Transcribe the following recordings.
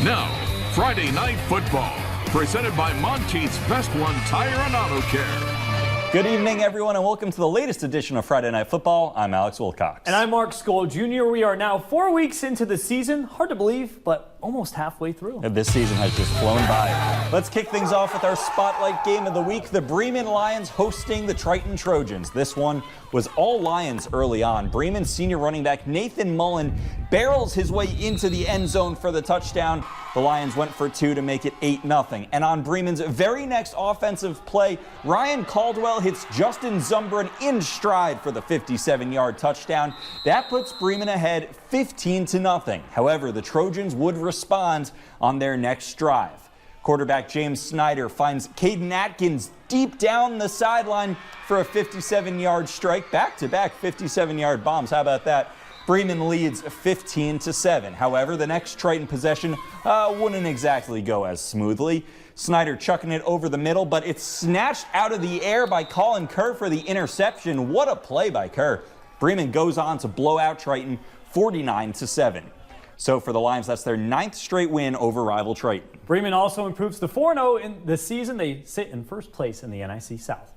Now, Friday Night Football, presented by Monteith's Best One Tire and Auto Care. Good evening, everyone, and welcome to the latest edition of Friday Night Football. I'm Alex Wilcox. And I'm Mark Skoll Jr. We are now 4 weeks into the season. Hard to believe, but almost halfway through. This season has just flown by. Let's kick things off with our spotlight game of the week. The Bremen Lions hosting the Triton Trojans. This one was all Lions early on. Bremen senior running back Nathan Mullen barrels his way into the end zone for the touchdown. The Lions went for two to make it 8-0. And on Bremen's very next offensive play, Ryan Caldwell hits Justin Zumbrin in stride for the 57-yard touchdown. That puts Bremen ahead 15-0. However, the Trojans would respond on their next drive. Quarterback James Snyder finds Caden Atkins deep down the sideline for a 57-yard strike. Back-to-back 57-yard bombs. How about that? Bremen leads 15-7. However, the next Triton possession wouldn't exactly go as smoothly. Snyder chucking it over the middle, but it's snatched out of the air by Colin Kerr for the interception. What a play by Kerr. Bremen goes on to blow out Triton 49-7. So for the Lions, that's their 9th straight win over rival Triton. Bremen also improves to 4-0 in the season. They sit in first place in the NIC South.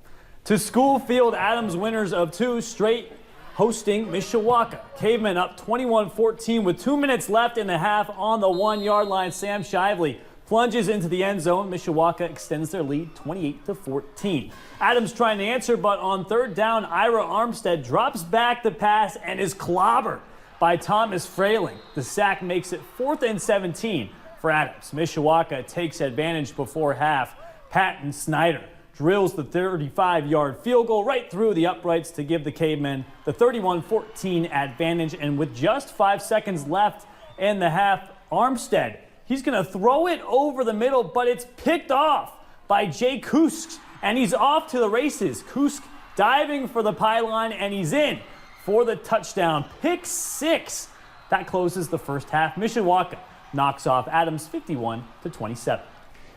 To Schoolfield Adams, winners of 2 straight, hosting Mishawaka. Cavemen up 21-14 with 2 minutes left in the half on the 1-yard line. Sam Shively plunges into the end zone. Mishawaka extends their lead 28-14. Adams trying to answer, but on third down, Ira Armstead drops back the pass and is clobbered by Thomas Frayling. The sack makes it 4th and 17 for Adams. Mishawaka takes advantage before half. Patton Snyder drills the 35-yard field goal right through the uprights to give the Cavemen the 31-14 advantage. And with just 5 seconds left in the half, Armstead, he's going to throw it over the middle, but it's picked off by Jay Kusk, and he's off to the races. Kusk diving for the pylon, and he's in for the touchdown. Pick 6. That closes the first half. Mishawaka knocks off Adams 51-27.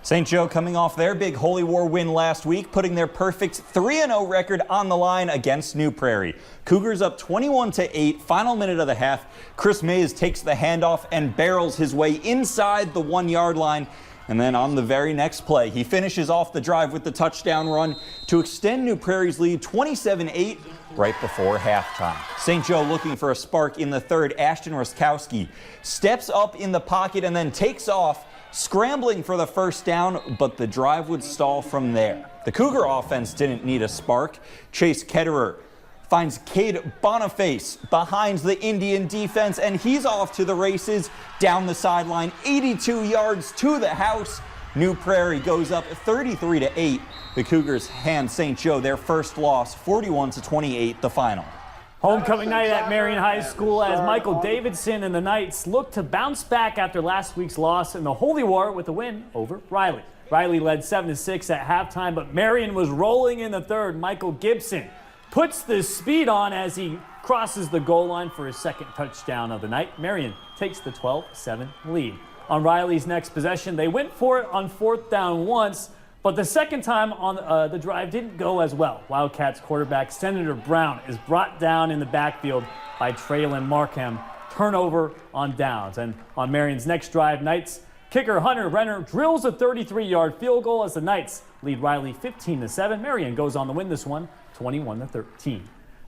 St. Joe coming off their big Holy War win last week, putting their perfect 3-0 record on the line against New Prairie. Cougars up 21-8, final minute of the half. Chris Mays takes the handoff and barrels his way inside the 1-yard line. And then on the very next play, he finishes off the drive with the touchdown run to extend New Prairie's lead 27-8 right before halftime. St. Joe looking for a spark in the third. Ashton Roskowski steps up in the pocket and then takes off, scrambling for the first down, but the drive would stall from there. The Cougar offense didn't need a spark. Chase Ketterer finds Cade Boniface behind the Indian defense, and he's off to the races down the sideline, 82 yards to the house. New Prairie goes up 33-8. The Cougars hand St. Joe their first loss, 41-28, the final. Homecoming night at Marion High School as Michael Davidson and the Knights look to bounce back after last week's loss in the Holy War with a win over Riley. Riley led 7-6 at halftime, but Marion was rolling in the third. Michael Gibson puts the speed on as he crosses the goal line for his second touchdown of the night. Marion takes the 12-7 lead. On Riley's next possession, they went for it on 4th down once, but the second time on the drive didn't go as well. Wildcats quarterback Senator Brown is brought down in the backfield by Traylon Markham. Turnover on downs. And on Marion's next drive, Knights kicker Hunter Renner drills a 33-yard field goal as the Knights lead Riley 15-7. Marion goes on to win this one 21-13.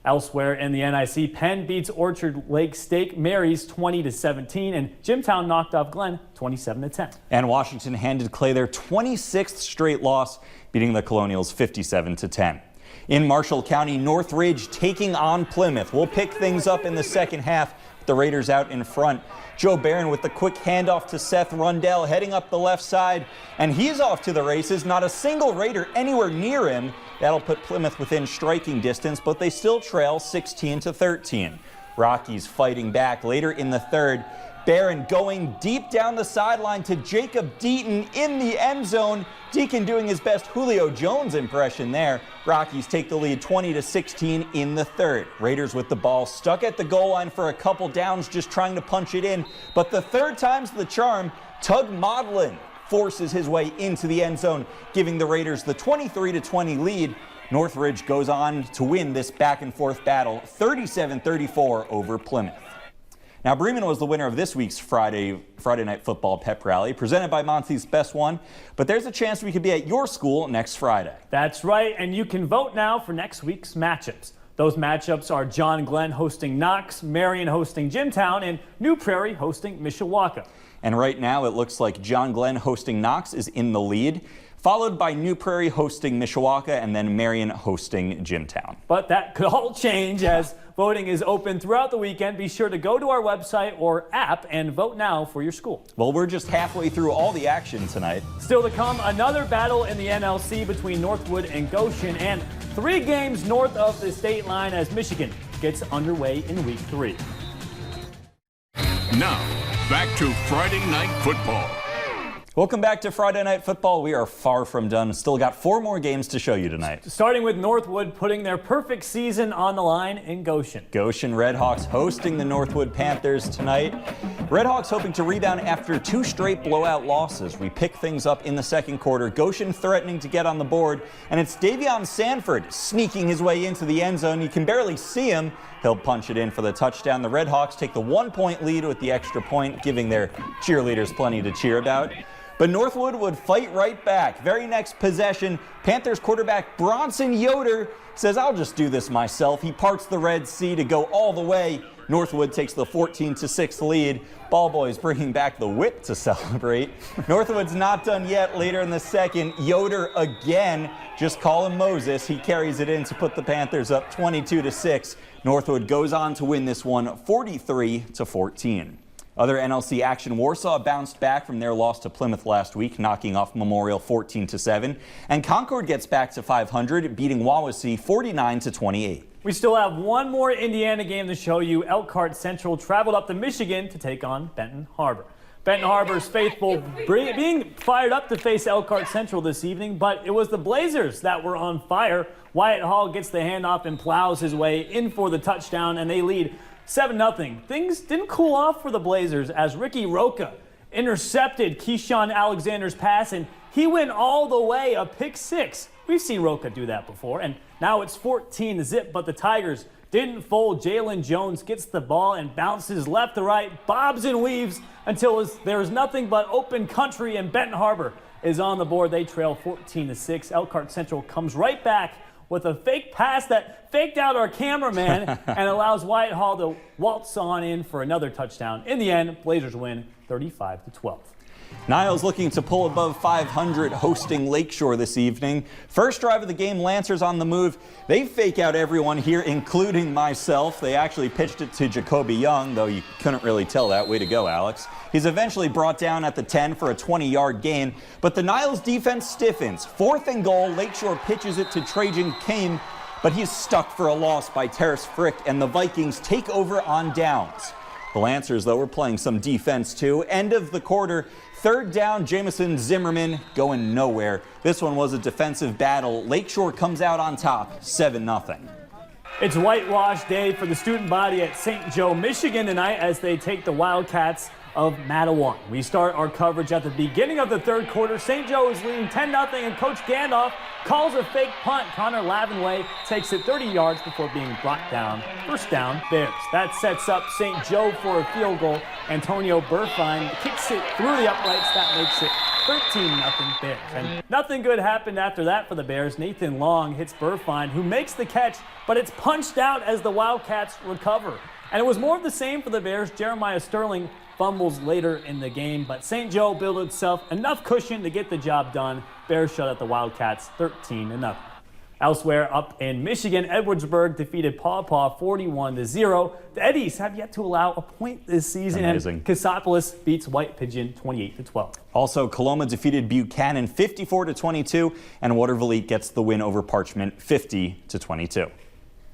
Elsewhere in the NIC, Penn beats Orchard Lake Stake Marys 20-17, and Jimtown knocked off Glenn 27-10. And Washington handed Clay their 26th straight loss, beating the Colonials 57-10. In Marshall County, Northridge taking on Plymouth. We'll pick things up in the second half. The Raiders out in front. Joe Barron with the quick handoff to Seth Rundell heading up the left side, and he's off to the races. Not a single Raider anywhere near him. That'll put Plymouth within striking distance, but they still trail 16-13. Rockies fighting back later in the third. Barron going deep down the sideline to Jacob Deaton in the end zone. Deacon doing his best Julio Jones impression there. Rockies take the lead 20-16 in the third. Raiders with the ball stuck at the goal line for a couple downs, just trying to punch it in. But the third time's the charm. Tug Maudlin forces his way into the end zone, giving the Raiders the 23-20 lead. Northridge goes on to win this back and forth battle 37-34 over Plymouth. Now, Bremen was the winner of this week's Friday Night Football Pep Rally, presented by Monty's Best One. But there's a chance we could be at your school next Friday. That's right, and you can vote now for next week's matchups. Those matchups are John Glenn hosting Knox, Marion hosting Jimtown, and New Prairie hosting Mishawaka. And right now, it looks like John Glenn hosting Knox is in the lead, followed by New Prairie hosting Mishawaka, and then Marion hosting Jimtown. But that could all change as voting is open throughout the weekend. Be sure to go to our website or app and vote now for your school. Well, we're just halfway through all the action tonight. Still to come, another battle in the NLC between Northwood and Goshen, and 3 games north of the state line as Michigan gets underway in week 3. Now, back to Friday Night Football. Welcome back to Friday Night Football. We are far from done. Still got 4 more games to show you tonight. Starting with Northwood putting their perfect season on the line in Goshen. Goshen Redhawks hosting the Northwood Panthers tonight. Redhawks hoping to rebound after 2 straight blowout losses. We pick things up in the second quarter. Goshen threatening to get on the board, and it's Davion Sanford sneaking his way into the end zone. You can barely see him. He'll punch it in for the touchdown. The Redhawks take the 1-point lead with the extra point, giving their cheerleaders plenty to cheer about. But Northwood would fight right back. Very next possession, Panthers quarterback Bronson Yoder says, "I'll just do this myself." He parts the Red Sea to go all the way. Northwood takes the 14-6 lead. Ball boys bringing back the whip to celebrate. Northwood's not done yet. Later in the second, Yoder again. Just call him Moses. He carries it in to put the Panthers up 22-6. Northwood goes on to win this one 43-14. Other NLC action, Warsaw bounced back from their loss to Plymouth last week, knocking off Memorial 14-7. And Concord gets back to 500, beating Wawasee 49-28. We still have one more Indiana game to show you. Elkhart Central traveled up to Michigan to take on Benton Harbor. Benton Harbor's faithful being fired up to face Elkhart Central this evening, but it was the Blazers that were on fire. Wyatt Hall gets the handoff and plows his way in for the touchdown, and they lead 7-0. Things didn't cool off for the Blazers as Ricky Roca intercepted Keyshawn Alexander's pass, and he went all the way, a pick 6. We've seen Roca do that before, and now it's 14-0, but the Tigers didn't fold. Jalen Jones gets the ball and bounces left to right, bobs and weaves until there's nothing but open country, and Benton Harbor is on the board. They trail 14-6. Elkhart Central comes right back with a fake pass that faked out our cameraman and allows Wyatt Hall to waltz on in for another touchdown. In the end, Blazers win 35-12. Niles looking to pull above 500, hosting Lakeshore this evening. First drive of the game, Lancers on the move. They fake out everyone here, including myself. They actually pitched it to Jacoby Young, though you couldn't really tell that. Way to go, Alex. He's eventually brought down at the 10 for a 20-yard gain, but the Niles defense stiffens. 4th and goal, Lakeshore pitches it to Trajan Kane, but he's stuck for a loss by Terrace Frick, and the Vikings take over on downs. The Lancers, though, were playing some defense, too. End of the quarter, 3rd down, Jamison Zimmerman going nowhere. This one was a defensive battle. Lakeshore comes out on top, 7-0. It's whitewash day for the student body at St. Joe, Michigan tonight as they take the Wildcats of Mattawan. We start our coverage at the beginning of the 3rd quarter. St. Joe is leading 10-0, and Coach Gandalf calls a fake punt. Connor Lavenway takes it 30 yards before being brought down. 1st down, Bears. That sets up St. Joe for a field goal. Antonio Burfine kicks it through the uprights. That makes it 13-0 Bears. And nothing good happened after that for the Bears. Nathan Long hits Burfine, who makes the catch, but it's punched out as the Wildcats recover. And it was more of the same for the Bears. Jeremiah Sterling fumbles later in the game, but St. Joe built itself enough cushion to get the job done. Bears shut out the Wildcats 13-0. Elsewhere up in Michigan, Edwardsburg defeated Paw Paw 41-0. The Eddies have yet to allow a point this season. Amazing. And Cassopolis beats White Pigeon 28-12. Also, Coloma defeated Buchanan 54-22, and Watervliet gets the win over Parchment 50-22.